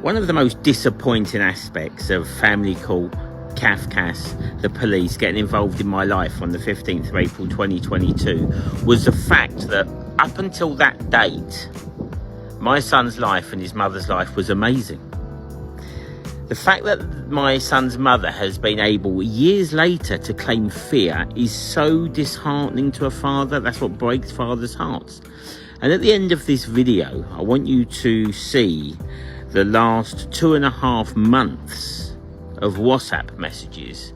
One of the most disappointing aspects of Family Court, Kafkas, the police getting involved in my life on the 15th of April 2022 was the fact that up until that date, my son's life and his mother's life was amazing. The fact that my son's mother has been able years later to claim fear is so disheartening to a father. That's what breaks fathers' hearts. And at the end of this video, I want you to see the last 2.5 months of WhatsApp messages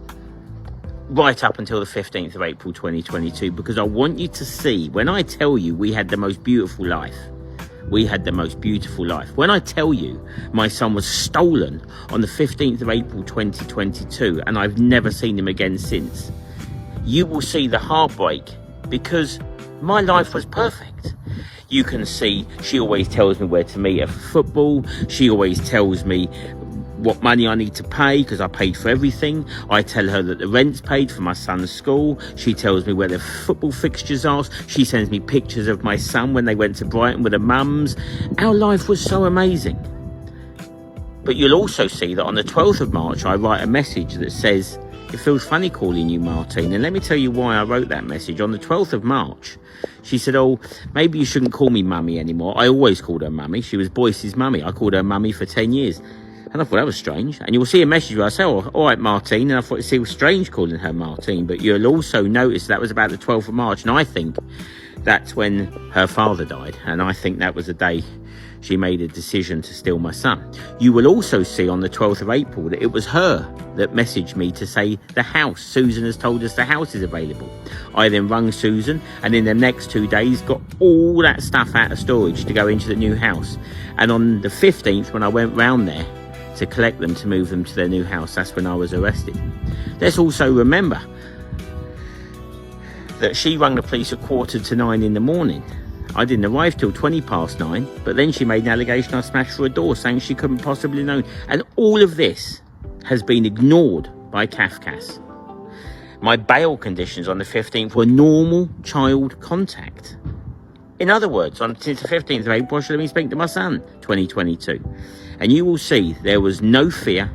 right up until the 15th of April 2022, because I want you to see, when I tell you we had the most beautiful life, we had the most beautiful life. When I tell you my son was stolen on the 15th of April 2022 and I've never seen him again since, you will see the heartbreak, because my life was perfect. You can see she always tells me where to meet her for football. She always tells me what money I need to pay because I paid for everything. I tell her that the rent's paid for my son's school. She tells me where the football fixtures are. She sends me pictures of my son when they went to Brighton with their mums. Our life was so amazing. But you'll also see that on the 12th of March, I write a message that says, "It feels funny calling you Martine." And let me tell you why I wrote that message. On the 12th of March, she said, "Oh, maybe you shouldn't call me mummy anymore." I always called her mummy. She was Boyce's mummy. I called her mummy for 10 years. And I thought that was strange. And you'll see a message where I say, "Oh, all right, Martine." And I thought it was strange calling her Martine. But you'll also notice that was about the 12th of March. And I think that's when her father died. And I think that was the day she made a decision to steal my son. You will also see on the 12th of April that it was her that messaged me to say the house. Susan has told us the house is available. I then rung Susan, and in the next 2 days got all that stuff out of storage to go into the new house. And on the 15th, when I went round there to collect them, to move them to their new house, that's when I was arrested. Let's also remember that she rang the police at 8:45 in the morning. I didn't arrive till 9:20, but then she made an allegation I smashed through a door, saying she couldn't possibly know. And all of this has been ignored by Kafkas. My bail conditions on the 15th were normal child contact. In other words, since the 15th of April, I should have been speaking to my son, 2022. And you will see there was no fear,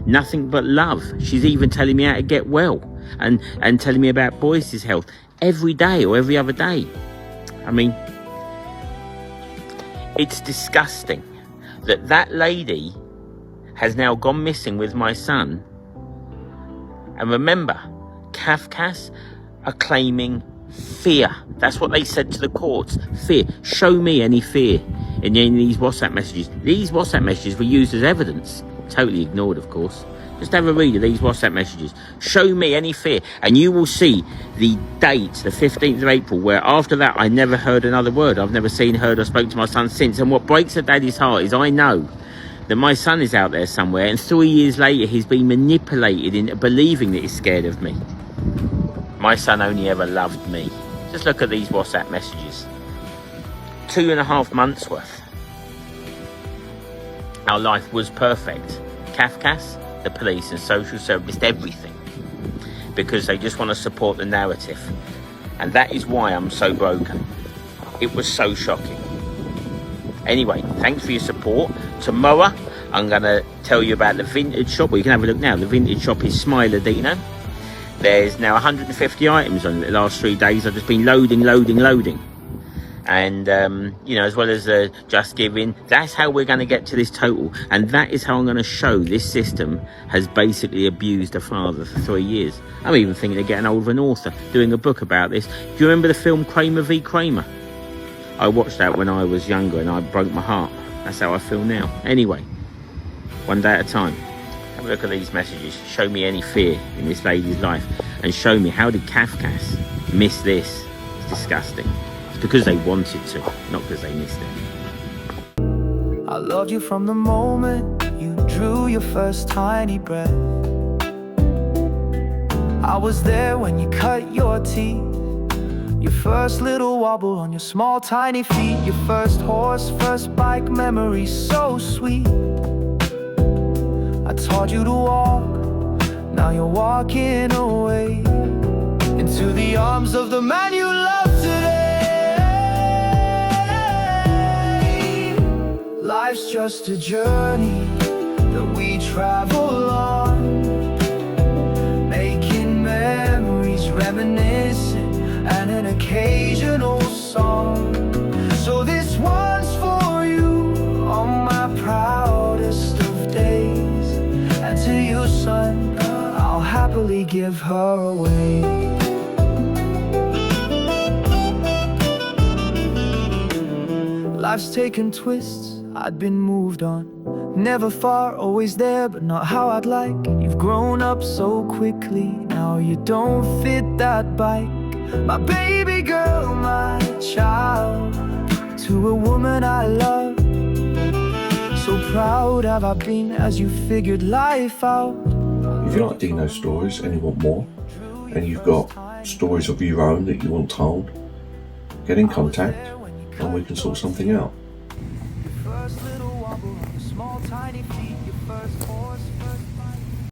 nothing but love. She's even telling me how to get well and telling me about Boyce's health every day or every other day. I mean, it's disgusting that that lady has now gone missing with my son. And remember, Kafkas are claiming fear. That's what they said to the courts. Fear. Show me any fear in these WhatsApp messages. These WhatsApp messages were used as evidence. Totally ignored, of course. Just have a read of these WhatsApp messages. Show me any fear. And you will see the date, the 15th of April, where after that I never heard another word. I've never seen, heard or spoke to my son since. And what breaks a daddy's heart is I know that my son is out there somewhere, and 3 years later he's been manipulated into believing that he's scared of me. My son only ever loved me. Just look at these WhatsApp messages. 2.5 months worth. Our life was perfect. Kafkas, the police and social service, everything, because they just want to support the narrative. And that is why I'm so broken. It was so shocking. Anyway, thanks for your support. Tomorrow I'm going to tell you about the vintage shop. Well, you can have a look now. The vintage shop is Smiler Deano. There's now 150 items on it the last 3 days. I've just been loading. And, as well as Just Giving. That's how we're going to get to this total. And that is how I'm going to show this system has basically abused a father for 3 years. I'm even thinking of getting hold of an author, doing a book about this. Do you remember the film Kramer v. Kramer? I watched that when I was younger and I broke my heart. That's how I feel now. Anyway, one day at a time. Have a look at these messages. Show me any fear in this lady's life. And show me, how did Kafkas miss this? It's disgusting. It's because they wanted to, not because they missed it. I loved you from the moment you drew your first tiny breath. I was there when you cut your teeth, your first little wobble on your small tiny feet, your first horse, first bike memory so sweet. I taught you to walk, now you're walking away into the arms of the man you love today. Life's just a journey that we travel on, making memories, reminiscing, and an occasional song. So this one's for you on my proudest of days, and to you, son, I'll happily give her away. Life's taken twists, I'd been moved on. Never far, always there, but not how I'd like. You've grown up so quickly, now you don't fit that bike. My baby girl, my child, to a woman I love. So proud have I been as you figured life out. If you like Deano stories and you want more, and you've got stories of your own that you want told, get in contact and we can sort something out. Your first little wobble on your small tiny feet, your first horse, first